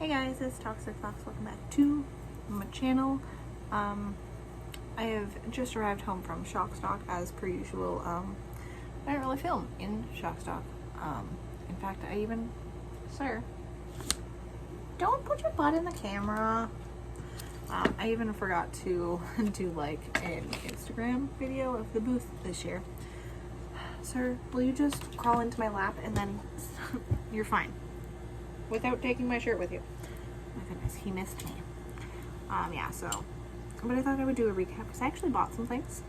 Hey guys, it's Toxic Fox. Welcome back to my channel. I have just arrived home from Shock Stock as per usual. I didn't really film in Shock Stock. In fact, sir, don't put your butt in the camera. I even forgot to do like an Instagram video of the booth this year. Sir, will you just crawl into my lap and then you're fine. Without taking my shirt with you. My goodness, he missed me. Yeah, so, but I thought I would do a recap because I actually bought some things.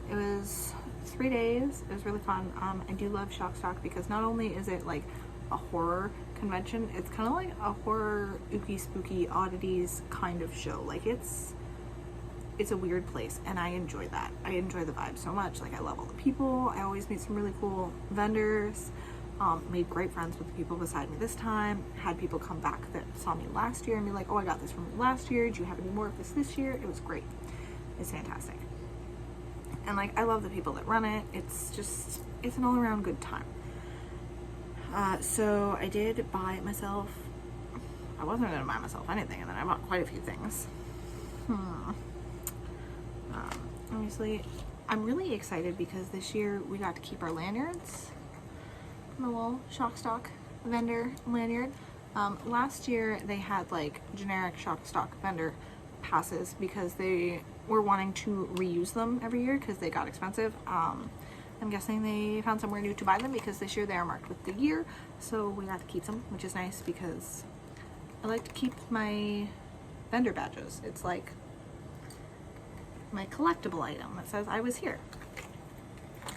It was 3 days. It was really fun. I do love Shock Stock because not only is it like a horror convention, it's kind of like a horror, ooky, spooky, oddities kind of show. Like it's a weird place and I enjoy that. I enjoy the vibe so much. Like I love all the people. I always meet some really cool vendors. Made great friends with the people beside me this time. Had people come back that saw me last year and be like, oh, I got this from you last year. Do you have any more of this year? It was great. It's fantastic. And like, I love the people that run it. It's an all around good time. So I did buy myself, I wasn't going to buy myself anything, and then I bought quite a few things. Obviously, I'm really excited because this year we got to keep our lanyards. My little Shock Stock vendor lanyard. Last year they had like generic Shock Stock vendor passes because they were wanting to reuse them every year because they got expensive. I'm guessing they found somewhere new to buy them because this year they are marked with the year, so we got to keep them, which is nice because I like to keep my vendor badges. It's like my collectible item that says I was here.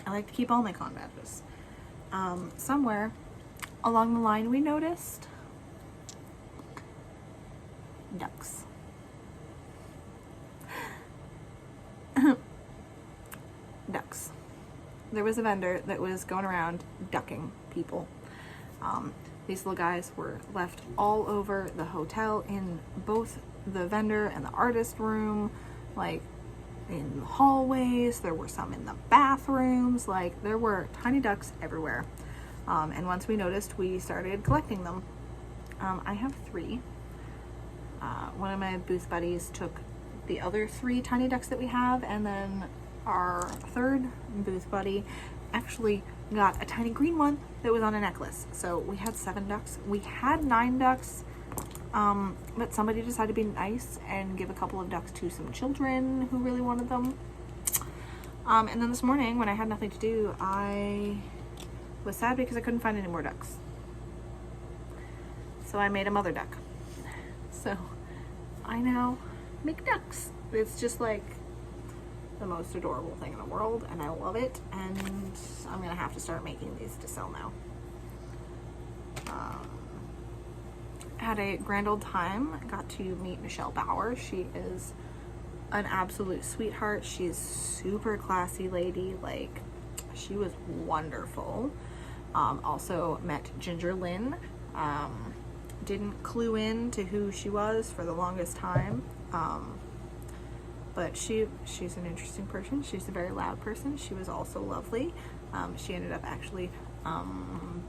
I like to keep all my con badges. Somewhere along the line we noticed ducks. Ducks. There was a vendor that was going around ducking people. These little guys were left all over the hotel, in both the vendor and the artist room, like in the hallways. There were some in the bathrooms. Like there were tiny ducks everywhere. And once we noticed, we started collecting them. I have 3. One of my booth buddies took the other 3 tiny ducks that we have, and then our third booth buddy actually got a tiny green one that was on a necklace. So we had 7 ducks. We had 9 ducks. But somebody decided to be nice and give a couple of ducks to some children who really wanted them. And then this morning when I had nothing to do, I was sad because I couldn't find any more ducks. So I made a mother duck. So I now make ducks. It's just like the most adorable thing in the world and I love it, and I'm gonna have to start making these to sell now. Had a grand old time. Got to meet Michelle Bauer. She is an absolute sweetheart. She's super classy lady. Like, she was wonderful. Also met Ginger Lynn. Didn't clue in to who she was for the longest time. But she's an interesting person. She's a very loud person. She was also lovely. She ended up actually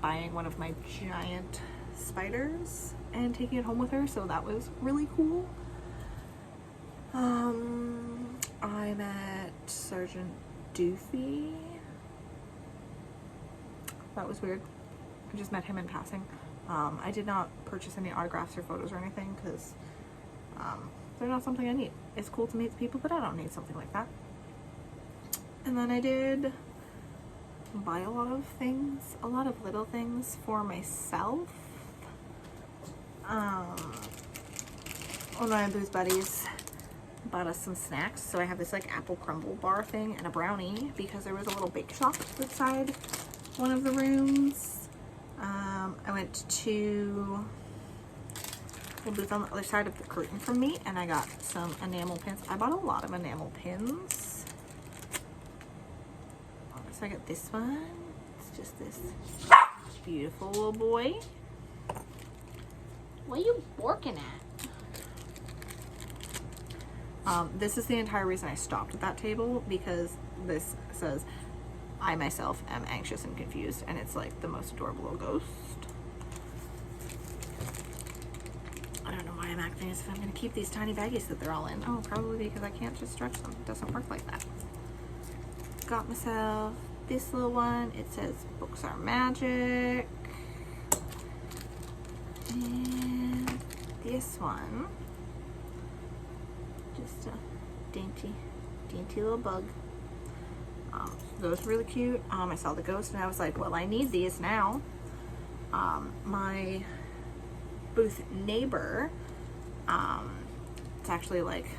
buying one of my giant spiders and taking it home with her, so that was really cool. I met Sergeant Doofy. That was weird. I just met him in passing. I did not purchase any autographs or photos or anything because they're not something I need. It's cool to meet people, but I don't need something like that. And then I did buy a lot of things, a lot of little things for myself. One of my booth buddies bought us some snacks, so I have this like apple crumble bar thing and a brownie because there was a little bake shop outside one of the rooms. I went to the booth on the other side of the curtain from me and I got some enamel pins. I bought a lot of enamel pins. So I got this one. It's just this beautiful little boy. What are you borking at? This is the entire reason I stopped at that table, because this says, I myself am anxious and confused, and it's like the most adorable little ghost. back thing is if I'm going to keep these tiny baggies that they're all in. Oh, probably because I can't just stretch them. It doesn't work like that. Got myself this little one. It says books are magic. And this one, just a dainty little bug. Those are really cute. I saw the ghost and I was like, well, I need these now. My booth neighbor, it's actually like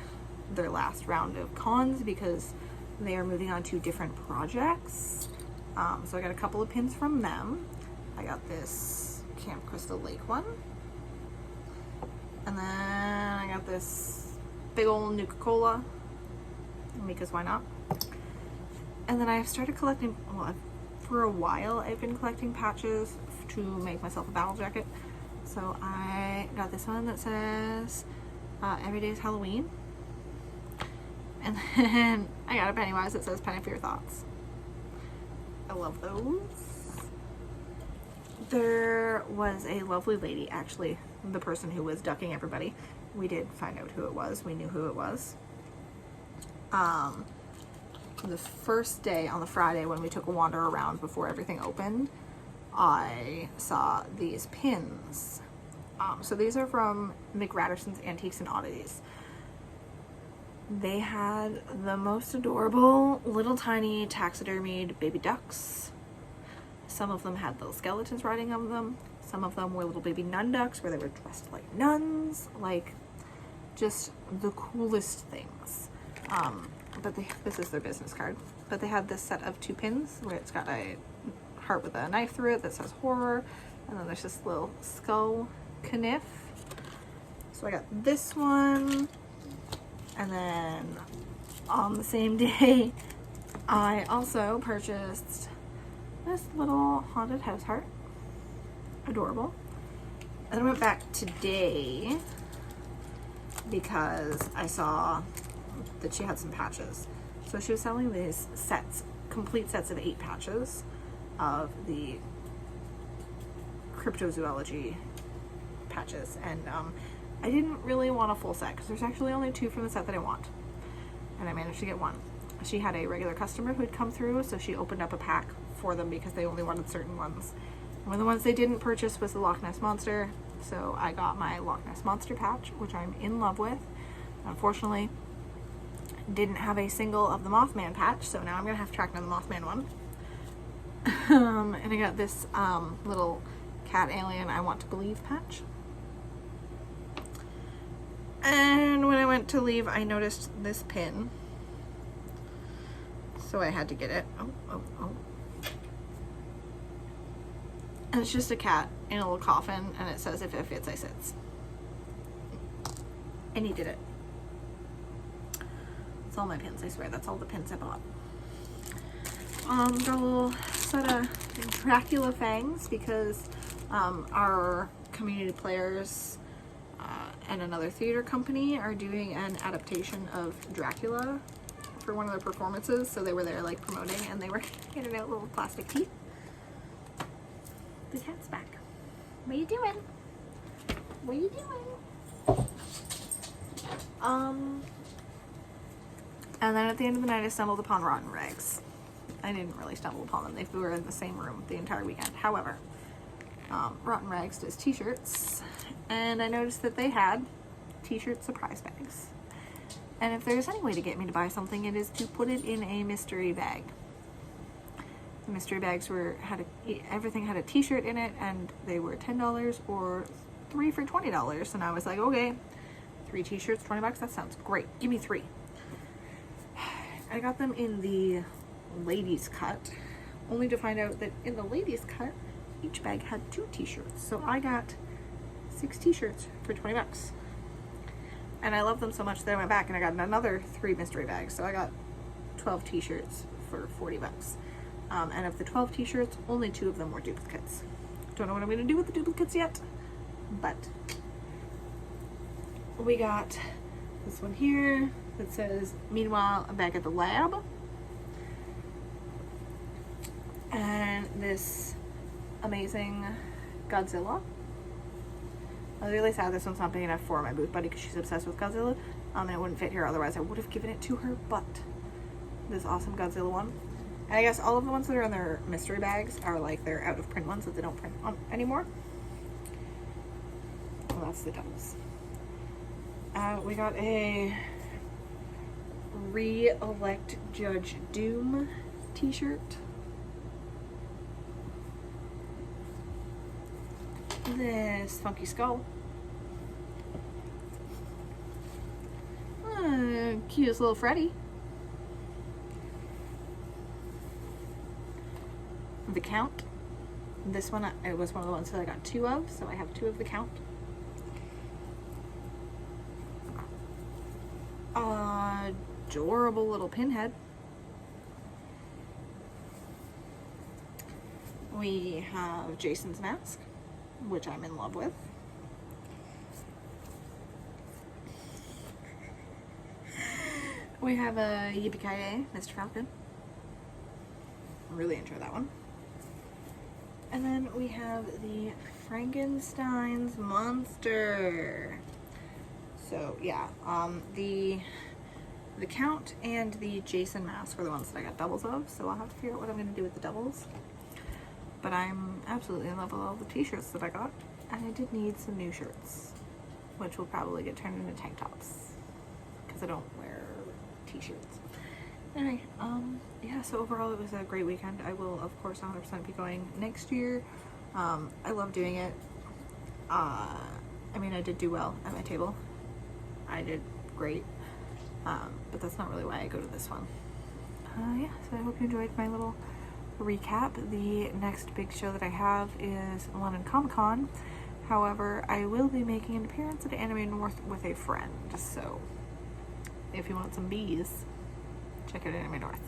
their last round of cons because they are moving on to different projects. So I got a couple of pins from them. I got this Camp Crystal Lake one. And then I got this big old Nuka-Cola, because why not? And then I started collecting, well, for a while I've been collecting patches to make myself a battle jacket. So I got this one that says every day is Halloween. And then I got a Pennywise that says Penny for your thoughts. I love those. There was a lovely lady, actually, the person who was ducking everybody. We did find out who it was. We knew who it was. The first day, on the Friday, when we took a wander around before everything opened, I saw these pins. So these are from McRatterson's Antiques and Oddities. They had the most adorable little tiny taxidermied baby ducks. Some of them had little skeletons riding on them. Some of them were little baby nun ducks where they were dressed like nuns. Like, just the coolest things. But this is their business card. But they had this set of 2 pins where it's got a heart with a knife through it that says horror. And then there's this little skull kniff. So I got this one. And then on the same day, I also purchased this little haunted house heart. Adorable. And then I went back today because I saw that she had some patches. So she was selling these sets, complete sets of 8 patches of the cryptozoology patches. And I didn't really want a full set because there's actually only 2 from the set that I want. And I managed to get 1. She had a regular customer who had come through, so she opened up a pack for them because they only wanted certain ones. One of the ones they didn't purchase was the Loch Ness Monster, so I got my Loch Ness Monster patch, which I'm in love with. Unfortunately, didn't have a single of the Mothman patch, so now I'm gonna have to track down the Mothman one. And I got this little cat alien I want to believe patch. And when I went to leave, I noticed this pin, so I had to get it. Oh. And it's just a cat in a little coffin, and it says, if it fits, I sits. And he did it. That's all my pins, I swear. That's all the pins I bought. Got a little set of Dracula fangs because our community players and another theater company are doing an adaptation of Dracula for one of their performances. So they were there like promoting, and they were handing out little plastic teeth. The cat's back. What are you doing? What are you doing? And then at the end of the night, I stumbled upon Rotten Rags. I didn't really stumble upon them. They were in the same room the entire weekend. However, Rotten Rags does t-shirts, and I noticed that they had t-shirt surprise bags. And if there's any way to get me to buy something, it is to put it in a mystery bag. The mystery bags everything had a t-shirt in it, and they were $10 or 3 for $20. And I was like, okay, 3 t-shirts, $20, that sounds great. Give me 3. I got them in the ladies cut, only to find out that in the ladies cut, each bag had 2 t-shirts. So I got 6 t-shirts for $20. And I love them so much that I went back and I got another 3 mystery bags. So I got 12 t-shirts for $40. And of the 12 t-shirts, only 2 of them were duplicates. Don't know what I'm going to do with the duplicates yet, but we got this one here that says, meanwhile, I'm back at the lab. And this amazing Godzilla. I was really sad this one's not big enough for my booth buddy because she's obsessed with Godzilla, and it wouldn't fit here. Otherwise, I would have given it to her. But this awesome Godzilla one, and I guess all of the ones that are in their mystery bags are like their out of print ones that they don't print on anymore. Well, that's the doubles. We got a Re-elect Judge Doom t-shirt. This funky skull. Cutest little Freddy. The Count. This one, it was one of the ones that I got 2 of, so I have 2 of the Count. Adorable little Pinhead. We have Jason's mask, which I'm in love with. We have a Yippee-Ki-Yay, Mr. Falcon. Really enjoy that one. And then we have the Frankenstein's monster. So yeah, the Count and the Jason mask were the ones that I got doubles of, so I'll have to figure out what I'm going to do with the doubles. But I'm absolutely in love with all the t-shirts that I got, and I did need some new shirts, which will probably get turned into tank tops, because I don't wear t-shirts. Anyway, yeah, so overall it was a great weekend. I will, of course, 100% be going next year. I love doing it. I mean, I did do well at my table. I did great. But that's not really why I go to this one. Yeah, so I hope you enjoyed my little recap. The next big show that I have is London Comic Con. However, I will be making an appearance at Anime North with a friend. So if you want some bees, check out Anime North.